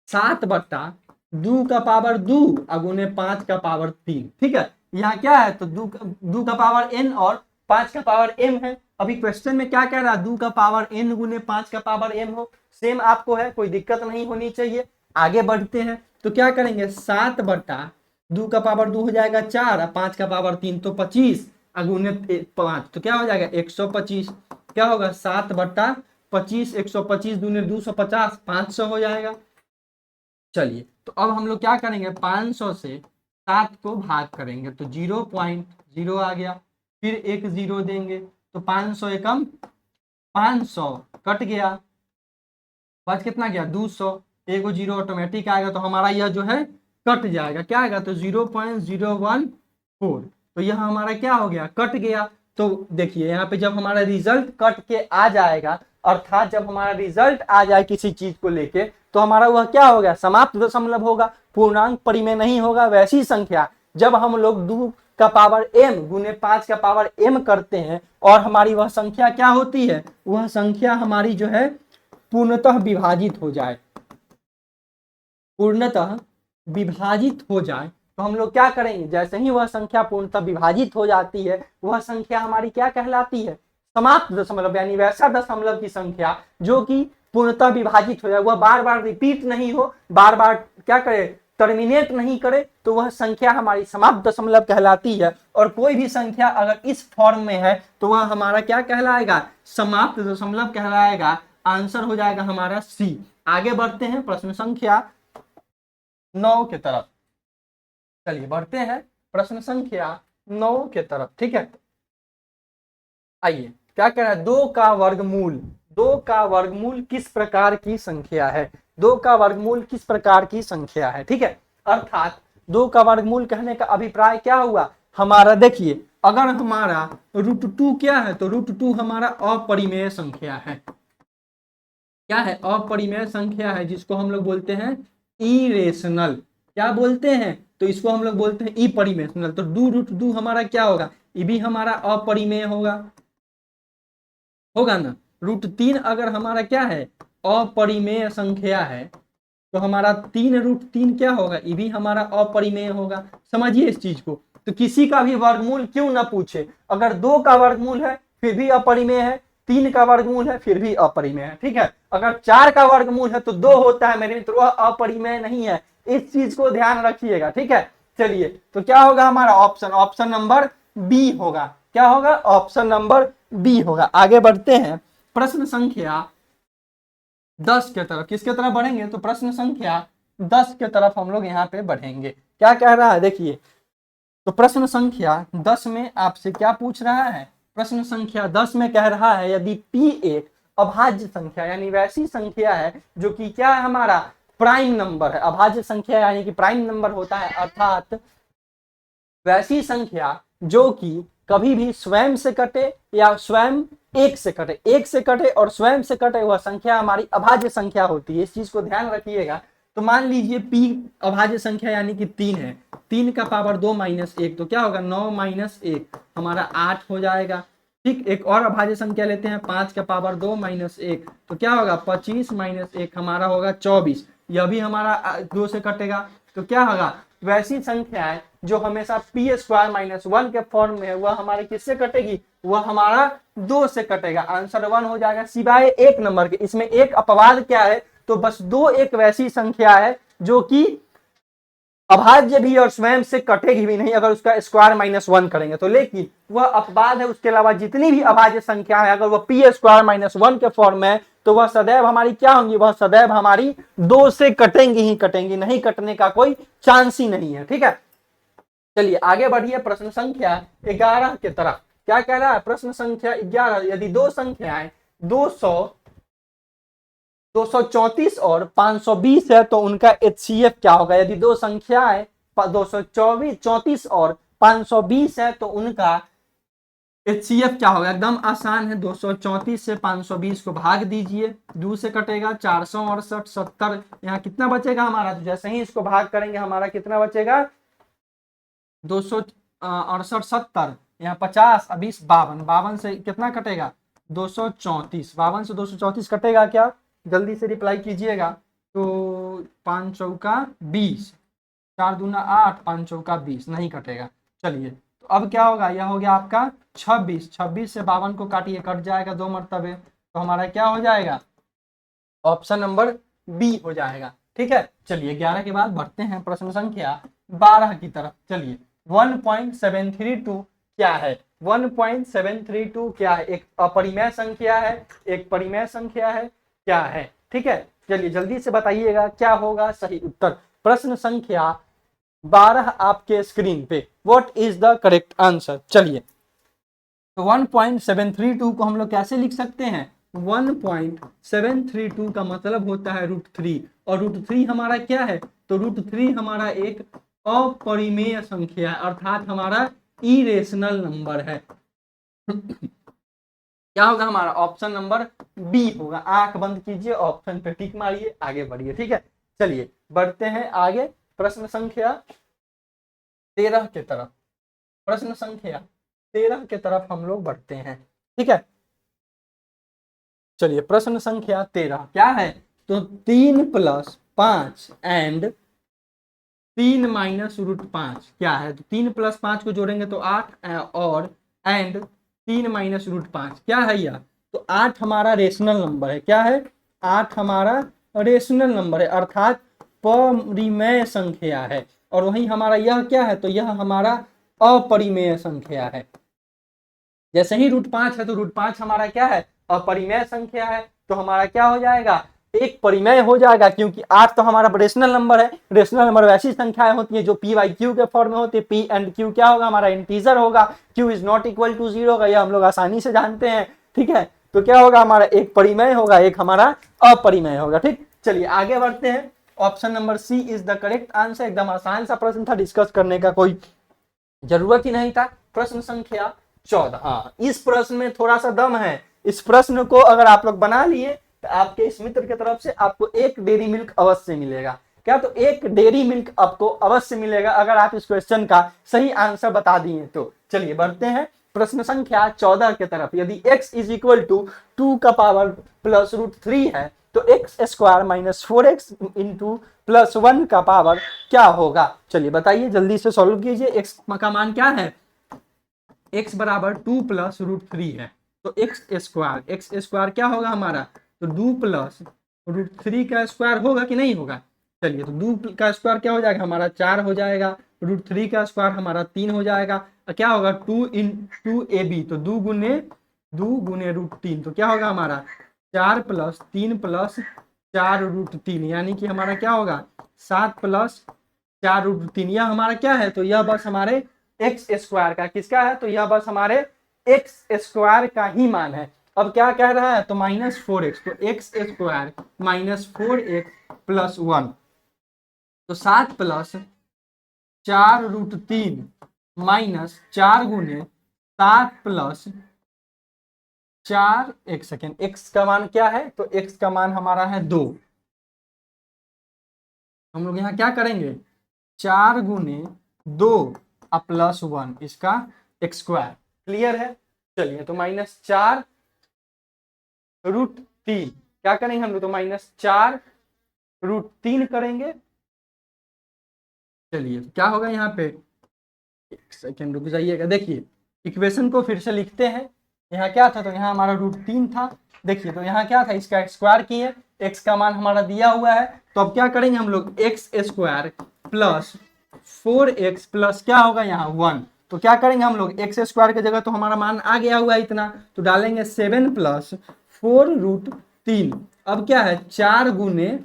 7/2 का पावर 2 गुने 5 का पावर 3, ठीक है। यहाँ क्या है, तो 2 का पावर n और 5 का पावर m है। अभी क्वेश्चन में क्या कह रहा है, 2 का पावर n गुने 5 का पावर m हो, सेम आपको है, कोई दिक्कत नहीं होनी चाहिए। आगे बढ़ते हैं तो क्या करेंगे, 7/2 का पावर 2 हो जाएगा 4, 5 का पावर 3 तो 25 गुने 5 तो क्या हो जाएगा 125। क्या होगा 7/25, 125 दूने 250, 500 हो जाएगा। चलिए तो अब हम लोग क्या करेंगे, 500 से 7 को भाग करेंगे तो 0.5 जीरो आ गया, फिर एक जीरो देंगे तो 500 एकम 500 कट गया, बच कितना गया 200, एक जीरो ऑटोमेटिक आएगा तो हमारा यह जो है कट जाएगा, क्या आएगा तो 0.014, तो यह हमारा क्या हो गया कट गया। तो देखिए यहाँ पे जब हमारा रिजल्ट कट के आ जाएगा, अर्थात जब हमारा रिजल्ट आ जाए किसी चीज को लेके, तो हमारा वह क्या हो गया समाप्त दशमलव होगा, पूर्णांक परिमेय नहीं होगा। वैसी संख्या जब हम लोग 2 का पावर m गुने 5 का पावर m करते हैं और हमारी वह संख्या क्या होती है, वह संख्या हमारी जो है पूर्णतः विभाजित हो जाए, पूर्णतः विभाजित हो जाए, तो हम लोग क्या करेंगे, जैसे ही वह संख्या पूर्णतः विभाजित हो जाती है, वह संख्या हमारी क्या कहलाती है समाप्त दशमलव, यानी वैसा दशमलव की संख्या जो कि पूर्णतः विभाजित हो जाए, वह बार बार रिपीट नहीं हो, बार बार क्या करे टर्मिनेट नहीं करे, तो वह संख्या हमारी समाप्त दशमलव कहलाती है। और कोई भी संख्या अगर इस फॉर्म में है तो वह हमारा क्या कहलाएगा समाप्त दशमलव कहलाएगा। आंसर हो जाएगा हमारा सी। आगे बढ़ते हैं प्रश्न संख्या 9 के तरफ, चलिए बढ़ते हैं प्रश्न संख्या 9 के तरफ, ठीक है। आइए क्या कह रहा है, 2 का वर्गमूल, 2 का वर्गमूल किस प्रकार की संख्या है, 2 का वर्गमूल किस प्रकार की संख्या है, ठीक है। अर्थात 2 का वर्गमूल कहने का अभिप्राय क्या हुआ हमारा, देखिए अगर हमारा √2 क्या है तो √2 हमारा अपरिमेय संख्या है, क्या है अपरिमेय संख्या है, जिसको हम लोग बोलते हैं इरेशनल, क्या बोलते हैं तो इसको हम लोग बोलते हैं अपरिमेय। तो 2√2 हमारा क्या होगा, ये भी हमारा अपरिमेय होगा ना। √3 अगर हमारा क्या है अपरिमेय संख्या है तो हमारा 3√3 क्या होगा, ये भी हमारा अपरिमेय होगा। समझिए इस चीज को। तो किसी का भी वर्गमूल क्यों ना पूछे, अगर 2 का वर्गमूल है फिर भी अपरिमेय है, 3 का वर्गमूल है फिर भी अपरिमेय है, ठीक है। अगर 4 का वर्गमूल है तो 2 होता है मेरे मित्र, वह अपरिमेय नहीं है, इस चीज को ध्यान रखिएगा, ठीक है। चलिए तो क्या होगा हमारा ऑप्शन नंबर बी होगा, क्या होगा ऑप्शन नंबर बी होगा। आगे बढ़ते हैं प्रश्न संख्या 10 के तरफ, किसके तरफ बढ़ेंगे तो प्रश्न संख्या 10 के तरफ हम लोग यहाँ पे बढ़ेंगे। क्या कह रहा है देखिए, तो प्रश्न संख्या 10 में आपसे क्या पूछ रहा है, प्रश्न संख्या 10 में कह रहा है यदि p एक अभाज्य संख्या यानी वैसी संख्या है जो कि क्या है हमारा प्राइम नंबर है, अभाज्य संख्या यानी कि प्राइम नंबर होता है, अर्थात वैसी संख्या जो कि कभी भी स्वयं से कटे या स्वयं एक से कटे, एक से कटे और स्वयं से कटे, वह संख्या हमारी अभाज्य संख्या होती है, इस चीज को ध्यान रखिएगा। तो मान लीजिए p अभाज्य संख्या यानी कि 3 है, 3 का पावर 2 माइनस 1 तो क्या होगा 9 माइनस 1 हमारा 8 हो जाएगा, ठीक। एक और अभाज्य संख्या लेते हैं 5 का पावर 2 माइनस 1 तो क्या होगा 25 माइनस 1 हमारा होगा 24, यह भी हमारा 2 से कटेगा, तो क्या होगा वैसी संख्या है जो हमेशा p² - 1 के फॉर्म में है, वह हमारे किससे कटेगी, वह हमारा 2 से कटेगा। आंसर 1 हो जाएगा सिवाय एक नंबर के। इसमें एक अपवाद क्या है, तो बस 2 एक वैसी संख्या है जो कि अभाज्य भी और स्वयं से कटेगी भी नहीं अगर उसका स्क्वायर -1 करेंगे तो, लेकिन वह अपवाद है। उसके अलावा जितनी भी अभाज्य संख्या है अगर वह p² - 1 के फॉर्म में है तो वह सदैव हमारी क्या होंगी, वह सदैव हमारी 2 से कटेंगी ही कटेंगी, नहीं कटने का कोई चांस ही नहीं है, ठीक है। चलिए आगे बढ़िए प्रश्न संख्या 11 के तरफ। क्या कह रहा है प्रश्न संख्या 11, यदि 2 संख्याएं 234 और 520 है तो उनका HCF क्या होगा। यदि 2 संख्याएं 234 और 520 है तो उनका HCF क्या होगा। एकदम आसान है, 234 से 520 को भाग दीजिए, 2 से कटेगा 468 70, यहाँ कितना बचेगा हमारा, तो जैसे ही इसको भाग करेंगे हमारा कितना बचेगा 268 70, यहाँ 50 20 52, 52 से कितना कटेगा 234, 52 से 234 कटेगा क्या, जल्दी से रिप्लाई कीजिएगा। तो 5 चौका 20, 4 दूना 8, 5 चौका 20, नहीं कटेगा। चलिए तो अब क्या होगा, यह हो गया आपका 26, 26 से 52 को काटिए, कट जाएगा 2 मरतबे, तो हमारा क्या हो जाएगा ऑप्शन नंबर बी हो जाएगा, ठीक है। चलिए 11 के बाद बढ़ते हैं प्रश्न संख्या 12 की तरफ। चलिए 1.732 क्या है, 1.732 क्या है, एक अपरिमेय संख्या है, एक परिमेय संख्या है, क्या है, ठीक है। चलिए जल्दी से बताइएगा क्या होगा सही उत्तर। प्रश्न संख्या 12 आपके स्क्रीन पे। What is the correct answer? चलिए, तो 1.732 को हम लोग कैसे लिख सकते हैं? 1.732 का मतलब होता है √3, और √3 हमारा क्या है? तो √3 हमारा एक अपरिमेय संख्या है, अर्थात हमारा इरेशनल नंबर है। क्या होगा हमारा? ऑप्शन नंबर बी होगा। आंख बंद कीजिए, ऑप्शन पे टिक मारिए, आगे बढ़िए। ठीक है, चलिए बढ़ते हैं आगे प्रश्न संख्या 13 की तरफ। प्रश्न संख्या 13 की तरफ हम लोग बढ़ते हैं। ठीक है, चलिए प्रश्न संख्या 13 क्या है? तो 3 + 5 एंड 3 - √5 क्या है? तो 3 + 5 को जोड़ेंगे तो 8, और एंड 3 - √5 क्या है यह? तो 8 हमारा रेशनल नंबर है। क्या है? 8 हमारा रेशनल नंबर है, अर्थात परिमेय संख्या है। और वहीं हमारा यह क्या है? तो यह हमारा अपरिमेय संख्या है। जैसे ही √5 है तो √5 हमारा क्या है? अपरिमेय संख्या है। तो हमारा क्या हो जाएगा? एक परिमेय हो जाएगा, क्योंकि 8 तो हमारा रेशनल नंबर है। रेशनल नंबर वैसी संख्याएं होती है जो p बाई क्यू के फॉर्म में होती है। p एंड q क्या होगा? हमारा इंटीजर होगा। q is not equal to 0 होगा, यह हम लोग आसानी से जानते हैं। ठीक है, तो क्या होगा? हमारा एक परिमेय होगा, एक हमारा अपरिमेय होगा। ठीक, चलिए आगे बढ़ते हैं। Option number C is the correct answer. एकदम आसान सा प्रश्न था, डिस्कस करने का कोई जरूरत ही नहीं था। प्रश्न संख्या 14। हाँ, इस प्रश्न में थोड़ा सा दम है। इस प्रश्न को अगर आप लोग बना लिए तो आपके इस मित्र की तरफ से आपको एक डेयरी मिल्क अवश्य मिलेगा। क्या? तो एक डेयरी मिल्क आपको अवश्य मिलेगा अगर आप इस क्वेश्चन का सही आंसर बता दिए तो। चलिए बढ़ते हैं प्रश्न संख्या 14 की तरफ। यदि x इज इक्वल टू 2 का पावर प्लस √3 है तो x² - 4x इंटू +1 का पावर क्या होगा? चलिए बताइए, जल्दी से सॉल्व कीजिए। x का मान क्या है? x बराबर 2 + √3 है, तो x² क्या होगा हमारा? तो 2 + √3 का स्क्वायर होगा कि नहीं होगा? चलिए, तो 2 का स्क्वायर क्या हो जाएगा हमारा? 4 हो जाएगा। √3 का स्क्वायर हमारा 3 हो जाएगा। क्या होगा? 2 × 2ab, तो 2 गुने √3, तो क्या होगा हमारा? 4 + 3 + 4 √3, यानी कि हमारा क्या होगा? 7 + 4 √3। यह हमारा क्या है? तो यह बस हमारे x² का, किसका है? तो यह बस हमारे x² का ही मान है। अब क्या कह रहा है? तो -4x, तो x² - 4x + 1, तो 7 + 4 √3 माइनस 4 गुने 7 + 4, एक सेकेंड, x का मान क्या है? तो x का मान हमारा है 2। हम लोग यहाँ क्या करेंगे? 4 गुने 2 +1, इसका x²। क्लियर है? चलिए, तो -4 √3 क्या करेंगे हम लोग? तो -4 √3 करेंगे। चलिए, तो क्या होगा यहाँ पे? एक सेकेंड रुक जाइएगा। देखिए, इक्वेशन को फिर से लिखते हैं। यहाँ क्या था? तो यहाँ हमारा √3 था। देखिए, तो यहाँ क्या था? इसका स्क्वायर किए, x का मान हमारा दिया हुआ है। तो अब क्या करेंगे हम लोग? x² + 4x प्लस क्या होगा यहाँ? 1। तो क्या करेंगे हम लोग? x² की जगह तो हमारा मान आ गया हुआ है इतना, तो डालेंगे 7 + 4 √3। अब क्या है? 4 गुने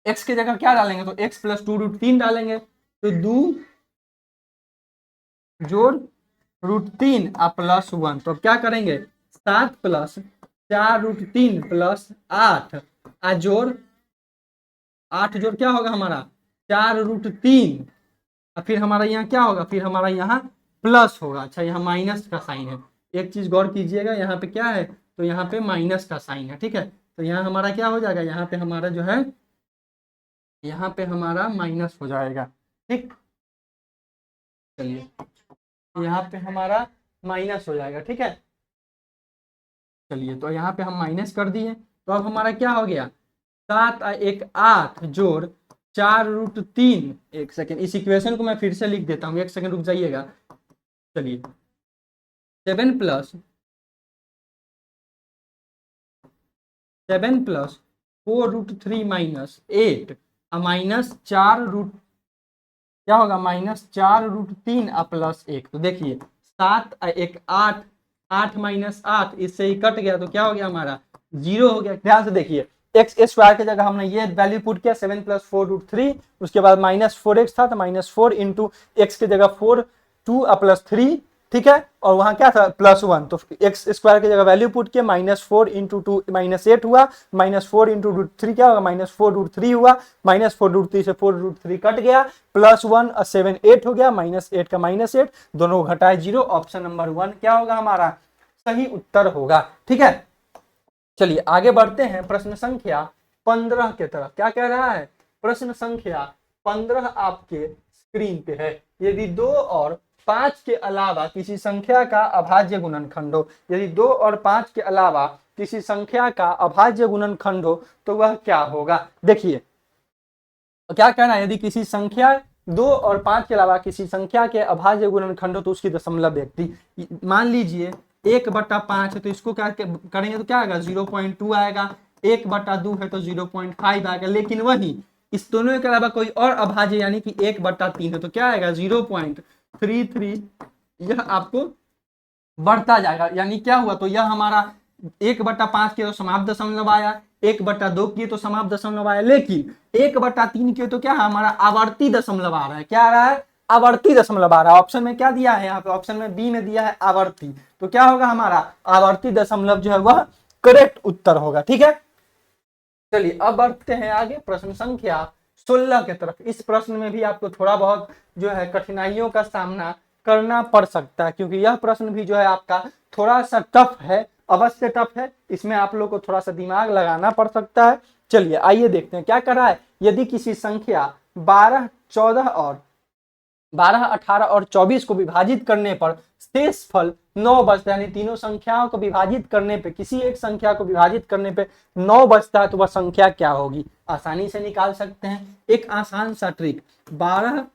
x की जगह क्या डालेंगे? तो x + 2 √3 डालेंगे, तो 2 जोड़ √3 +1। तो अब क्या करेंगे? 7 + 4 √3 + 8 जोड़ 8 जोड़ क्या होगा हमारा? 4 √3। और फिर हमारा यहाँ क्या होगा? फिर हमारा यहाँ प्लस होगा। अच्छा, यहाँ माइनस का साइन है। एक चीज गौर कीजिएगा, यहाँ पे क्या है? तो यहाँ पे माइनस का साइन है। ठीक है, तो यहाँ हमारा क्या हो जाएगा? यहाँ पे हमारा जो है, यहाँ पे हमारा माइनस हो जाएगा। ठीक, चलिए, यहाँ पे हमारा माइनस हो जाएगा। ठीक है, चलिए, तो यहाँ पे हम माइनस कर दिए, तो अब हमारा क्या हो गया? 7 और 1 8 जोड़ 4 √3। एक सेकेंड, इस इक्वेशन को मैं फिर से लिख देता हूँ, एक सेकेंड रुक जाइएगा। चलिए, 7 + 4 √3 - 8 -4 क्या होगा? -4 √3 +1। तो देखिए, 7 और 1 8, 8 - 8 इससे ही कट गया, तो क्या हो गया हमारा? 0 हो गया। ध्यान से देखिए, एक्स स्क्वायर की जगह हमने ये वैल्यू पुट किया 7 + 4√3, उसके बाद -4x था तो -4 इंटू एक्स की जगह 4 2 + 3, ठीक है, और वहां क्या था +1, तो एक्स स्क्वायर की जगह वैल्यू पुट किया -4 इंटू 2 -8 हुआ, -4 इंटू √3 क्या होगा -4√3 हुआ, -4√3 से 4√3 कट गया, +1 7 8 हो गया, -8 का -8 दोनों को घटाए 0, ऑप्शन नंबर 1 क्या होगा हमारा सही उत्तर होगा। ठीक है, चलिए आगे बढ़ते हैं प्रश्न संख्या 15 की तरफ। क्या कह रहा है, प्रश्न संख्या 15 आपके स्क्रीन पे है। यदि 2 और 5 के अलावा किसी संख्या का अभाज्य गुणनखंड हो, यदि 2 और 5 के अलावा किसी संख्या का अभाज्य गुणनखंड हो तो वह क्या होगा। देखिए क्या कहना है, यदि किसी संख्या 2 और 5 के अलावा किसी संख्या के अभाज्य गुणनखंड हो तो उसकी दशमलव व्यक्ति, मान लीजिए 1/5 है तो इसको क्या करेंगे तो क्या आएगा 0.2 आएगा, 1/2 है तो 0.5 आएगा, लेकिन वही इस दोनों के अलावा कोई और अभाज्य यानी कि 1/3 है तो क्या आएगा 0.33, यह आपको बढ़ता जाएगा। यानी क्या हुआ, तो यह हमारा 1/5 के तो समाप्त दशमलव आया, 1/2 की तो समाप्त दशमलव आया, लेकिन 1/3 के तो क्या है हमारा आवर्ती दशमलव आ रहा है। क्या आ रहा है, आवर्ती दशमलव आ रहा है। ऑप्शन में क्या दिया है, यहाँ पे ऑप्शन में बी में दिया है आवर्ती, तो क्या होगा हमारा आवर्ती दशमलव जो है वह करेक्ट उत्तर होगा। ठीक है, चलिए अब बढ़ते हैं आगे प्रश्न संख्या 16 की तरफ। इस प्रश्न में भी आपको थोड़ा बहुत जो है कठिनाइयों का सामना करना पड़ सकता है, क्योंकि यह प्रश्न भी जो है आपका थोड़ा सा टफ है, अवश्य टफ है, इसमें आप लोग को थोड़ा सा दिमाग लगाना पड़ सकता है। चलिए आइए देखते हैं क्या कर रहा है। यदि किसी संख्या 12 14 और 12 18 और 24 को विभाजित करने पर शेष फल 9 बचता है, यानी तीनों संख्याओं को विभाजित करने पे, किसी एक संख्या को विभाजित करने पे 9 बचता है तो वह संख्या क्या होगी। आसानी से निकाल सकते हैं, एक आसान सा ट्रिक, 12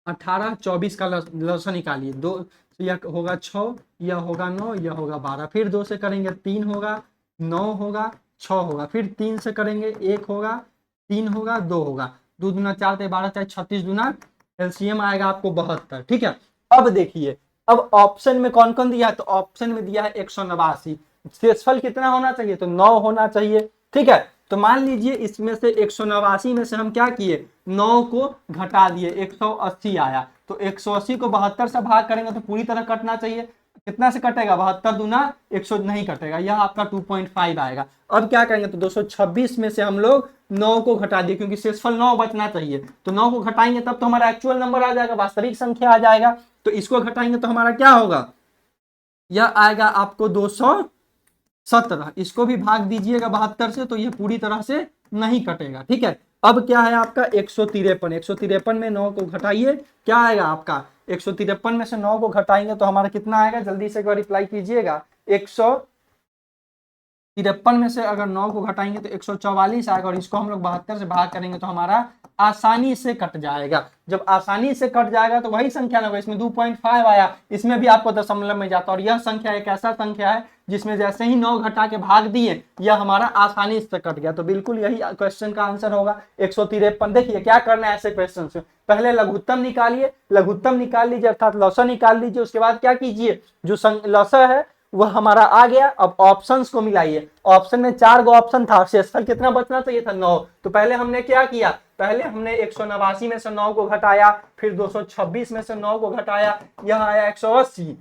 18 24 का लसा निकालिए, 2 यह होगा 6, यह होगा 9, यह होगा 12, फिर 2 से करेंगे 3 होगा, 9 होगा, 6 होगा, फिर 3 से करेंगे 1 होगा, 3 होगा, 2 होगा, 2 दूना 4 12 4 36 दूना एलसीएम आएगा आपको 72। ठीक है, अब देखिए, अब ऑप्शन में कौन कौन दिया है, तो ऑप्शन में दिया है 189, शेषफल कितना होना चाहिए, तो 9 होना चाहिए। ठीक है, तो मान लीजिए इसमें से 189 में से हम क्या किए, 9 को घटा दिए, 180 आया, तो 180 को 72 से भाग करेंगे तो पूरी तरह कटना चाहिए, कितना से कटेगा 72 दूना 100 नहीं कटेगा, यह आपका 2.5 आएगा। अब क्या करेंगे, तो 226 में से हम लोग 9 को घटा दिए, क्योंकि शेषफल 9 बचना चाहिए, तो 9 को घटाएंगे तब तो हमारा एक्चुअल नंबर आ जाएगा, वास्तविक संख्या आ जाएगा, तो इसको घटाएंगे तो हमारा क्या होगा, यह आएगा आपको 217, इसको भी भाग दीजिएगा 72 से तो यह पूरी तरह से नहीं कटेगा। ठीक है, अब क्या है आपका 153, 153 में 9 को घटाइए, क्या आएगा आपका 153 में से 9 को घटाएंगे तो हमारा कितना आएगा, जल्दी से रिप्लाई कीजिएगा, 153 में से अगर 9 को घटाएंगे तो 144 आएगा, और इसको हम लोग 72 से भाग करेंगे तो हमारा आसानी से कट जाएगा। जब आसानी से कट जाएगा तो वही संख्या ना, इसमें 2.5 आया, इसमें भी आपको दशमलव में जाता, और यह संख्या एक ऐसा संख्या है जिसमें जैसे ही 9 घटा के भाग दिए यह हमारा आसानी से कट गया, तो बिल्कुल यही क्वेश्चन का आंसर होगा 153। देखिए क्या करना है ऐसे क्वेश्चन से, पहले लघुत्तम निकालिए, लघुत्तम निकाल लीजिए अर्थात लौसा निकाल लीजिए, उसके बाद क्या कीजिए, जो लौसा है वह हमारा आ गया। अब ऑप्शंस को मिलाइए, ऑप्शन में 4 गो ऑप्शन था, शेषफल कितना बचना चाहिए था 9, तो पहले हमने क्या किया, पहले हमने 189 में से 9 को घटाया, फिर 226 में से 9 को घटाया, यह आया 180,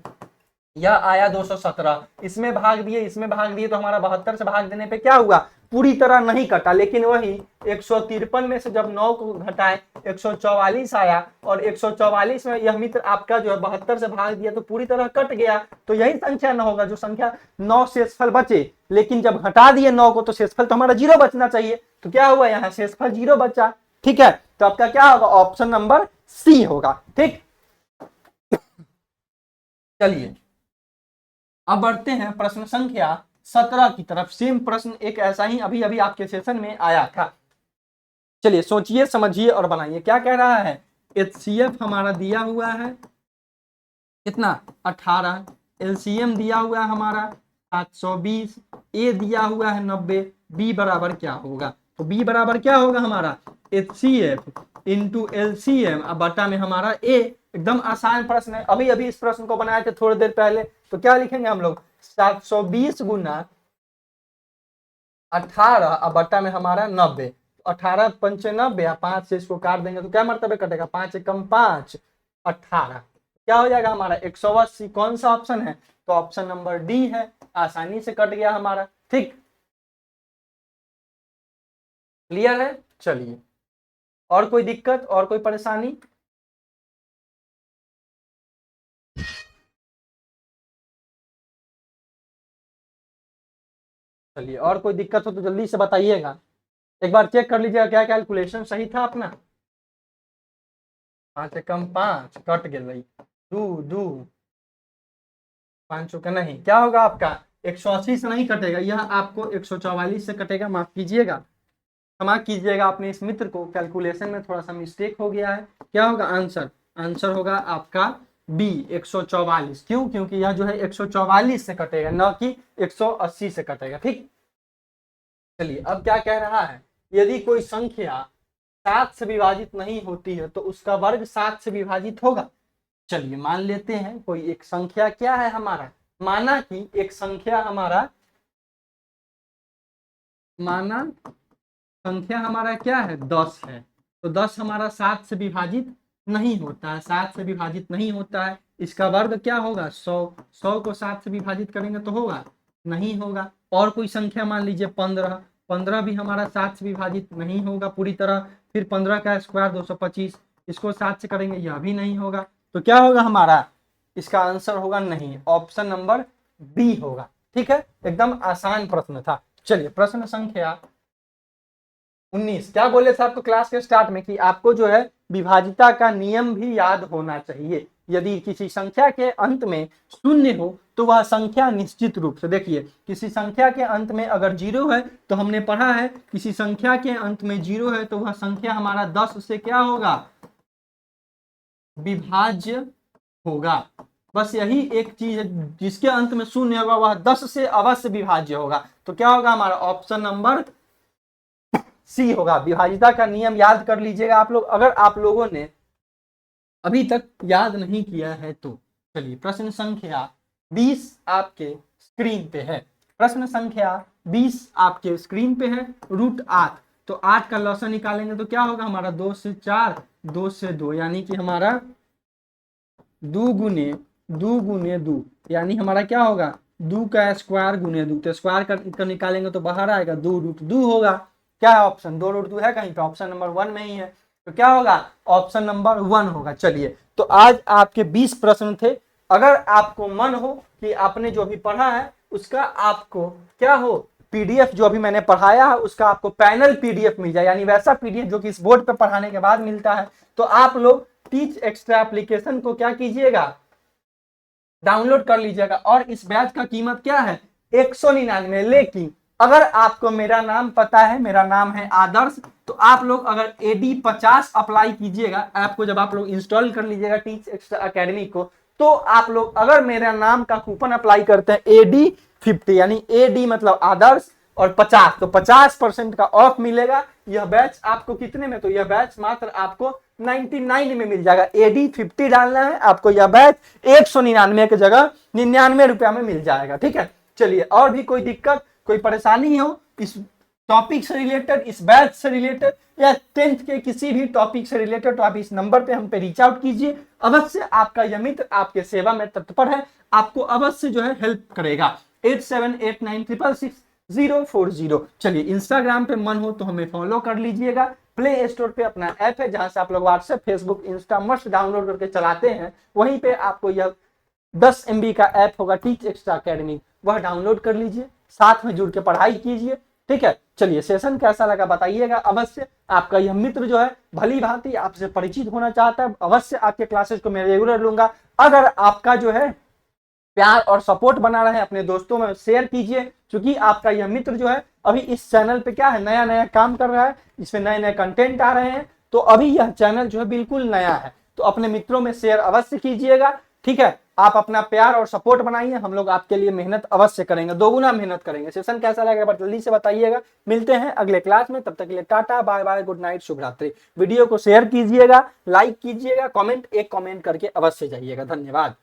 यह आया 217, इसमें भाग दिए, इसमें भाग दिए, तो हमारा 72 से भाग देने पे क्या हुआ, पूरी तरह नहीं कटा, लेकिन वही 153 में से जब 9 को घटाए 144 आया, और 144 में यह मित्र आपका जो है 72 से भाग दिया तो पूरी तरह कट गया, तो यही संख्या न होगा जो संख्या 9 शेषफल बचे, लेकिन जब हटा दिए 9 को तो शेषफल तो हमारा 0 बचना चाहिए, तो क्या हुआ यहाँ शेषफल 0 बचा। ठीक है, तो आपका क्या होगा, ऑप्शन नंबर सी होगा। ठीक, चलिए अब बढ़ते हैं प्रश्न संख्या 17 की तरफ। सेम प्रश्न एक ऐसा ही अभी अभी आपके सेशन में आया था। चलिए सोचिए समझिए और बनाइए। क्या कह रहा है, एचसीएफ हमारा दिया हुआ है कितना 18, एलसीएम दिया हुआ है हमारा 720, ए दिया हुआ है 90, बी बराबर क्या होगा, तो बी बराबर क्या होगा हमारा एचसीएफ इंटू एलसीएम, अब बटा में हमारा ए। एकदम आसान प्रश्न है, अभी अभी इस प्रश्न को बनाए थे थोड़ी देर पहले, तो क्या लिखेंगे हम लोग 720 गुना 18 और बट्टा में हमारा 90, तो 18 पंचे 90 या 5 से इसको काट देंगे तो क्या मरतबे कटेगा, 5 एकम 5, 18। क्या हो जाएगा हमारा 180। कौन सा ऑप्शन है, तो ऑप्शन नंबर डी है, आसानी से कट गया हमारा। ठीक, क्लियर है। चलिए, और कोई दिक्कत और कोई परेशानी? चलिए, और कोई दिक्कत हो तो जल्दी से बताइएगा। एक बार चेक कर लीजिएगा क्या कैलकुलेशन सही था अपना। 5 एकम 5 कट गई, 2 2 5 का नहीं, क्या होगा आपका 180 से नहीं कटेगा, यह आपको 144 से कटेगा। माफ कीजिएगा, क्षमा कीजिएगा, अपने इस मित्र को कैलकुलेशन में थोड़ा सा मिस्टेक हो गया है। क्या होगा आंसर, आंसर होगा आपका बी 144। क्यों, क्योंकि यह जो है 144 से कटेगा, न कि 180 से कटेगा। ठीक, चलिए अब क्या कह रहा है, यदि कोई संख्या 7 से विभाजित नहीं होती है तो उसका वर्ग 7 से विभाजित होगा। चलिए मान लेते हैं कोई एक संख्या क्या है हमारा, माना कि एक संख्या हमारा, माना संख्या हमारा क्या है 10 है, तो 10 हमारा 7 से विभाजित नहीं होता है, 7 से विभाजित नहीं होता है, इसका वर्ग क्या होगा 100। 100 को 7 से विभाजित करेंगे तो होगा, नहीं होगा। और कोई संख्या मान लीजिए 15, 15 भी हमारा 7 से विभाजित नहीं होगा पूरी तरह। फिर 15 का स्क्वायर 225, इसको 7 से करेंगे, यह भी नहीं होगा। तो क्या होगा हमारा, इसका आंसर होगा नहीं, ऑप्शन नंबर बी होगा। ठीक है, एकदम आसान प्रश्न था। चलिए प्रश्न संख्या 19, क्या बोले थे आपको क्लास के स्टार्ट में कि आपको जो है विभाजिता का नियम भी याद होना चाहिए। यदि किसी संख्या के अंत में शून्य हो तो वह संख्या निश्चित रूप से, देखिए किसी संख्या के अंत में अगर 0 है तो हमने पढ़ा है किसी संख्या के अंत में 0 है तो वह संख्या हमारा 10 से क्या होगा, विभाज्य होगा। बस यही एक चीज है, जिसके अंत में शून्य होगा वह 10 से अवश्य विभाज्य होगा। तो क्या होगा हमारा ऑप्शन नंबर सी होगा। विभाजिता का नियम याद कर लीजिएगा आप लोग, अगर आप लोगों ने अभी तक याद नहीं किया है तो। चलिए प्रश्न संख्या 20 आपके स्क्रीन पे है, प्रश्न संख्या 20 आपके स्क्रीन पे है। √8, तो 8 का लॉसन निकालेंगे तो क्या होगा हमारा 2 से 4, 2 से 2, यानी कि हमारा 2 गुने 2 गुने 2, यानी हमारा क्या होगा 2 का स्क्वायर गुने 2, तो स्क्वायर कर निकालेंगे तो बाहर आएगा 2√2 होगा। क्या है ऑप्शन 2√2 है कहीं पे, ऑप्शन नंबर 1 में ही है, तो क्या होगा ऑप्शन नंबर 1 होगा। चलिए तो आज आपके 20 प्रश्न थे। अगर आपको मन हो कि आपने जो भी पढ़ा है उसका आपको क्या हो, पीडीएफ जो अभी मैंने पढ़ाया है उसका आपको पैनल पीडीएफ मिल जाए, यानी वैसा पीडीएफ जो कि इस बोर्ड पे पढ़ाने के बाद मिलता है, तो आप लोग टीच एक्स्ट्रा एप्लीकेशन को क्या कीजिएगा, डाउनलोड कर लीजिएगा। और इस बैच का कीमत क्या है 199। लेकिन अगर आपको मेरा नाम पता है, मेरा नाम है आदर्श, तो आप लोग अगर AD50 अप्लाई कीजिएगा, ऐप को जब आप लोग इंस्टॉल कर लीजिएगा टीच एक्स्ट्रा अकेडमी को, तो आप लोग अगर मेरा नाम का कूपन अप्लाई करते हैं AD50, यानी AD मतलब आदर्श और 50, तो 50% का ऑफ मिलेगा। यह बैच आपको कितने में, तो यह बैच मात्र आपको 99 में मिल जाएगा। AD50 डालना है आपको, यह बैच 199 की जगह 99 रुपया में मिल जाएगा। ठीक है, चलिए और भी कोई दिक्कत कोई परेशानी हो इस टॉपिक से रिलेटेड, इस बैच से रिलेटेड या 10th के किसी भी टॉपिक से रिलेटेड, तो आप इस नंबर पे हम पे रीच आउट कीजिए। अवश्य आपका यह मित्र आपके सेवा में तत्पर है, आपको अवश्य जो है हेल्प करेगा। 8789666040। चलिए इंस्टाग्राम पे मन हो तो हमें फॉलो कर लीजिएगा। प्ले स्टोर पे अपना ऐप है जहां से आप लोग WhatsApp, Facebook, Insta must download करके चलाते हैं, वहीं पे आपको यह 10 MB का ऐप होगा टीच एक्स्ट्रा अकेडमी, वह डाउनलोड कर लीजिए, साथ में जुड़ के पढ़ाई कीजिए। ठीक है, चलिए सेशन कैसा लगा बताइएगा अवश्य। आपका यह मित्र जो है भली भांति आपसे परिचित होना चाहता है, अवश्य आपके क्लासेस को मैं रेगुलर लूंगा। अगर आपका जो है प्यार और सपोर्ट बना रहे अपने दोस्तों में शेयर कीजिए, क्योंकि आपका यह मित्र जो है अभी इस चैनल पे क्या है नया नया काम कर रहा है, इसमें नए नए कंटेंट आ रहे हैं, तो अभी यह चैनल जो है बिल्कुल नया है, तो अपने मित्रों में शेयर अवश्य कीजिएगा। ठीक है, आप अपना प्यार और सपोर्ट बनाइए, हम लोग आपके लिए मेहनत अवश्य करेंगे, दोगुना मेहनत करेंगे। सेशन कैसा लगेगा पर जल्दी से बताइएगा। मिलते हैं अगले क्लास में, तब तक के लिए tata bye bye, good night, शुभ रात्रि। वीडियो को शेयर कीजिएगा, लाइक कीजिएगा, एक कमेंट करके अवश्य जाइएगा। धन्यवाद।